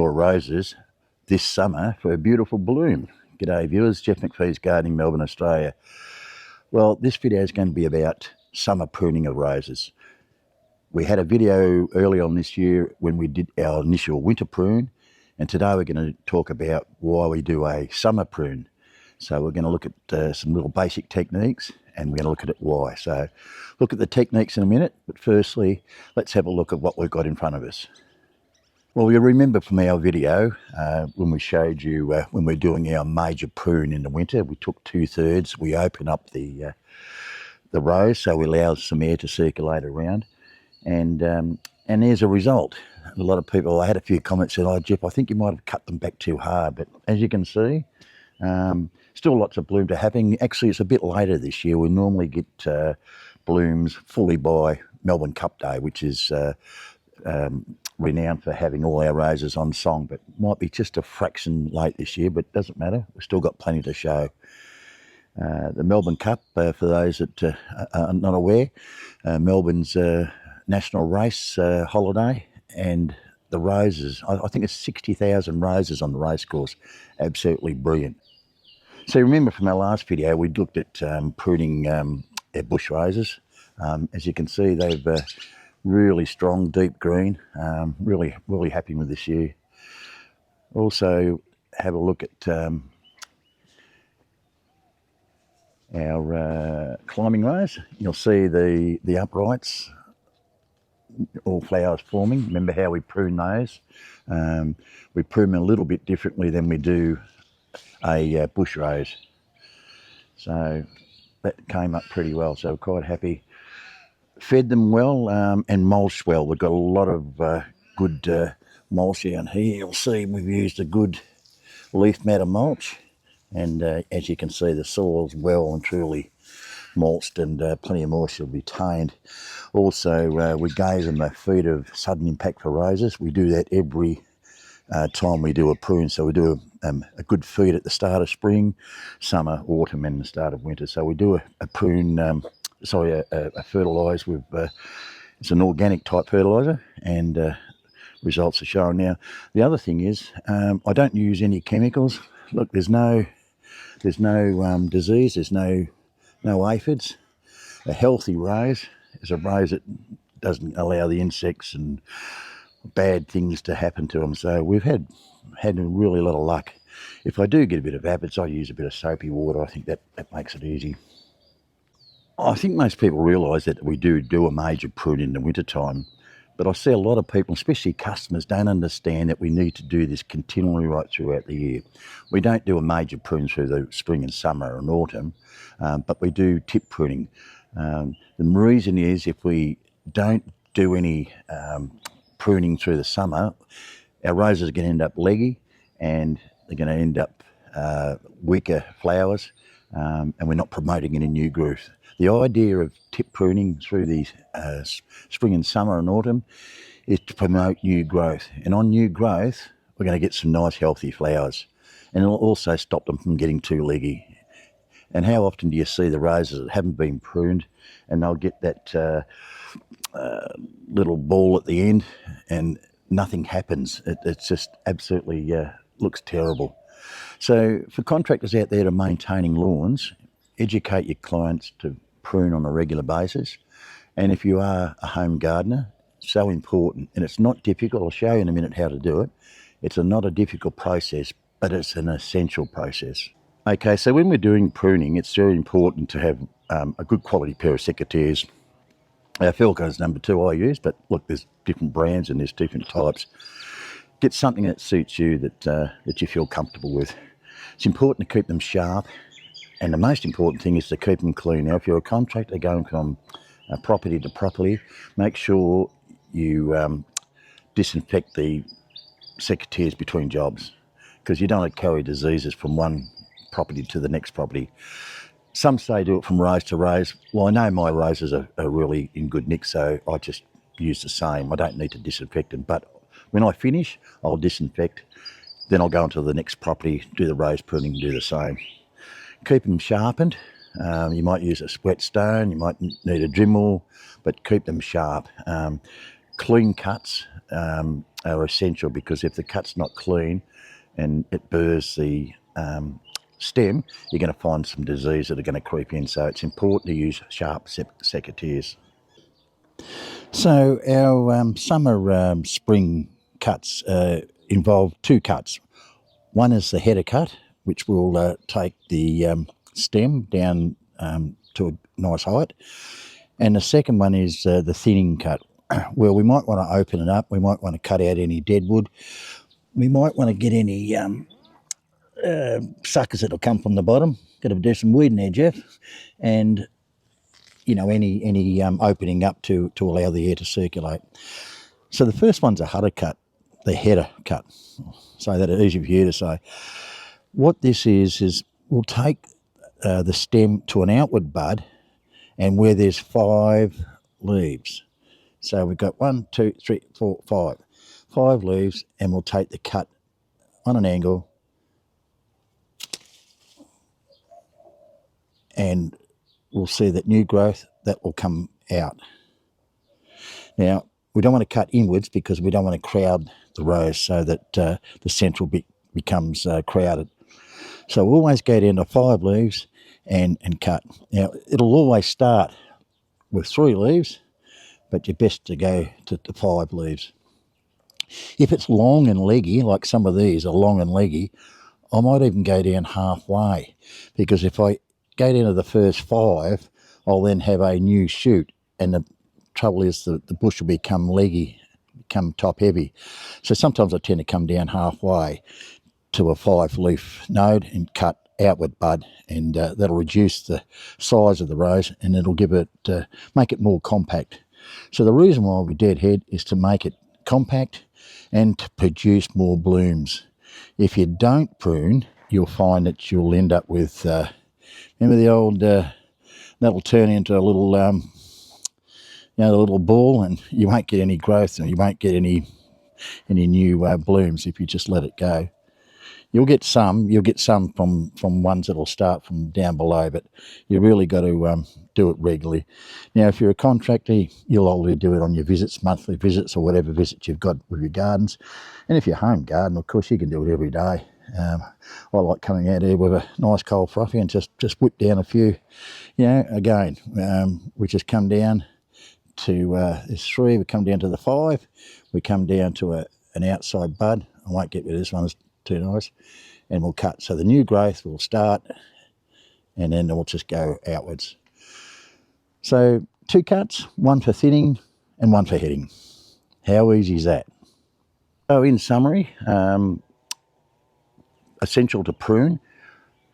Roses this summer for a beautiful bloom. G'day viewers, Jeff McPhee's Gardening, Melbourne, Australia. Well, this video is going to be about summer pruning of roses. We had a video early on this year when we did our initial winter prune, and today we're going to talk about why we do a summer prune. So we're going to look at some little basic techniques, and we're going to look at it why. So look at the techniques in a minute, but firstly, let's have a look at what we've got in front of us. Well, you remember from our video when we showed you when we're doing our major prune in the winter, we took 2/3, we open up the rose so we allow some air to circulate around, and there's a result. A lot of people, I had a few comments saying, "Oh, Jeff, I think you might have cut them back too hard," but as you can see, still lots of bloom to happening. Actually, it's a bit later this year. We normally get blooms fully by Melbourne Cup Day, which is renowned for having all our roses on song, but might be just a fraction late this year, but doesn't matter. We've still got plenty to show. The Melbourne Cup, for those that are not aware, Melbourne's national race holiday, and the roses, I think it's 60,000 roses on the racecourse. Absolutely brilliant. So remember from our last video, we looked at pruning our bush roses. As you can see, they've really strong, deep green. Really happy with this year. Also, have a look at our climbing rose. You'll see the uprights, all flowers forming. Remember how we prune those? We prune them a little bit differently than we do a bush rose. So that came up pretty well, so we're quite happy. Fed them well and mulched well. We've got a lot of good mulch down here. You'll see we've used a good leaf matter mulch, and as you can see, the soil's well and truly mulched, and plenty of moisture retained. Also, we gave them a feed of sudden impact for roses. We do that every time we do a prune. So we do a good feed at the start of spring, summer, autumn, and the start of winter. So we do a prune, a fertilise with, it's an organic type fertiliser, and results are showing now. The other thing is, I don't use any chemicals. Look, there's no disease, there's no aphids. A healthy rose is a rose that doesn't allow the insects and bad things to happen to them. So we've had really a lot of luck. If I do get a bit of aphids, I use a bit of soapy water. I think that makes it easy. I think most people realise that we do a major prune in the winter time, but I see a lot of people, especially customers, don't understand that we need to do this continually right throughout the year. We don't do a major prune through the spring and summer and autumn, but we do tip pruning. The reason is, if we don't do any pruning through the summer, our roses are going to end up leggy, and they're going to end up weaker flowers, and we're not promoting any new growth. The idea of tip pruning through the spring and summer and autumn is to promote new growth. And on new growth, we're going to get some nice healthy flowers. And it'll also stop them from getting too leggy. And how often do you see the roses that haven't been pruned, and they'll get that little ball at the end and nothing happens? It's just absolutely looks terrible. So for contractors out there to maintaining lawns, educate your clients to prune on a regular basis. And if you are a home gardener, so important, and it's not difficult. I'll show you in a minute how to do it. It's not a difficult process, but it's an essential process. Okay, so when we're doing pruning, it's very important to have a good quality pair of secateurs. Felco's number 2 I use, but look, there's different brands and there's different types. Get something that suits you, that you feel comfortable with. It's important to keep them sharp, and the most important thing is to keep them clean. Now, if you're a contractor going from property to property, make sure you disinfect the secateurs between jobs, because you don't want to carry diseases from one property to the next property. Some say do it from rose to rose. Well, I know my roses are really in good nick, so I just use the same. I don't need to disinfect them, but when I finish, I'll disinfect. Then I'll go on to the next property, do the rose pruning, do the same. Keep them sharpened. You might use a whetstone, you might need a Dremel, but keep them sharp. clean cuts are essential, because if the cut's not clean and it burrs the stem, you're going to find some disease that are going to creep in. So it's important to use sharp secateurs. So our summer spring cuts involve two cuts. One is the header cut, which will take the stem down to a nice height. And the second one is the thinning cut, where we might want to open it up. We might want to cut out any dead wood. We might want to get any suckers that'll come from the bottom. Got to do some weeding there, Jeff. And, you know, any opening up to allow the air to circulate. So the first one's a header cut, the header cut. So that it's easy for you to say. What this is we'll take the stem to an outward bud, and where there's 5 leaves. So we've got 1, 2, 3, 4, 5. 5 leaves, and we'll take the cut on an angle, and we'll see that new growth that will come out. Now, we don't want to cut inwards because we don't want to crowd the rows so that the central becomes crowded. So we'll always go down to 5 leaves and cut. Now, it'll always start with 3 leaves, but you're best to go to 5 leaves. If it's long and leggy, like some of these are long and leggy, I might even go down halfway, because if I go down to the first 5, I'll then have a new shoot, and the trouble is the bush will become leggy, become top heavy. So sometimes I tend to come down halfway to a 5-leaf node and cut outward bud, and that'll reduce the size of the rows, and it'll give it make it more compact. So the reason why we deadhead is to make it compact and to produce more blooms. If you don't prune, you'll find that you'll end up with remember the old that'll turn into a little you know, the little ball, and you won't get any growth, and you won't get any new blooms if you just let it go. You'll get some from ones that'll start from down below, but you really got to do it regularly. Now, if you're a contractor, you'll already do it on your visits, monthly visits, or whatever visits you've got with your gardens. And if you're home garden, of course, you can do it every day. I like coming out here with a nice cold frothy and just whip down a few. You know, again, we just come down to there's 3, we come down to the 5, we come down to an outside bud. I won't get rid of this one, it's too nice, and we'll cut. So the new growth will start, and then we'll just go outwards. So 2 cuts, 1 for thinning and 1 for heading. How easy is that? So in summary, essential to prune.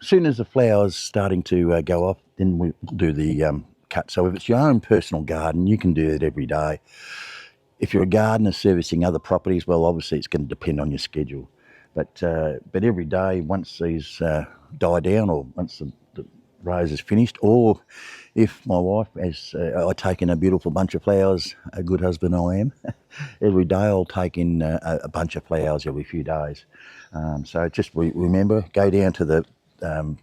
As soon as the flower's starting to go off, then we'll do the cut. So if it's your own personal garden, you can do it every day. If you're a gardener servicing other properties, well, obviously it's going to depend on your schedule. But every day, once these die down, or once the rose is finished, or if my wife has, I take in a beautiful bunch of flowers, a good husband I am, every day I'll take in a bunch of flowers every few days. So just remember, go down to the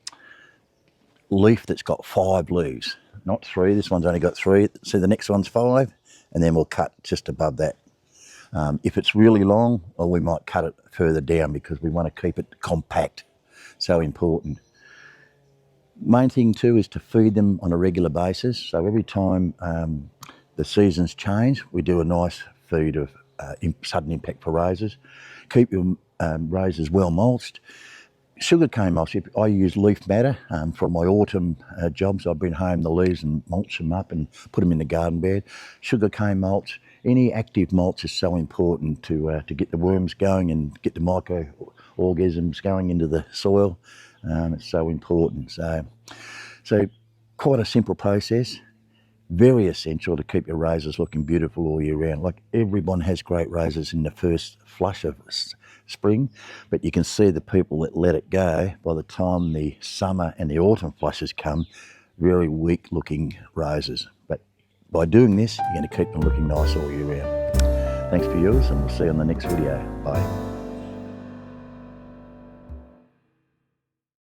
leaf that's got 5 leaves, not 3. This one's only got 3. So the next one's 5, and then we'll cut just above that. If it's really long, well, we might cut it further down because we want to keep it compact. So important. Main thing too is to feed them on a regular basis. So every time the seasons change, we do a nice feed of sudden impact for roses. Keep your roses well mulched. Sugarcane mulch, I use leaf matter for my autumn jobs. I bring home the leaves and mulch them up and put them in the garden bed. Sugarcane mulch, any active mulch is so important to get the worms going and get the microorganisms going into the soil. It's so important. So quite a simple process, very essential to keep your roses looking beautiful all year round. Like, everyone has great roses in the first flush of spring, but you can see the people that let it go, by the time the summer and the autumn flushes come, very weak looking roses. But by doing this, you're going to keep them looking nice all year round. Thanks for yours, and we'll see you on the next video. Bye.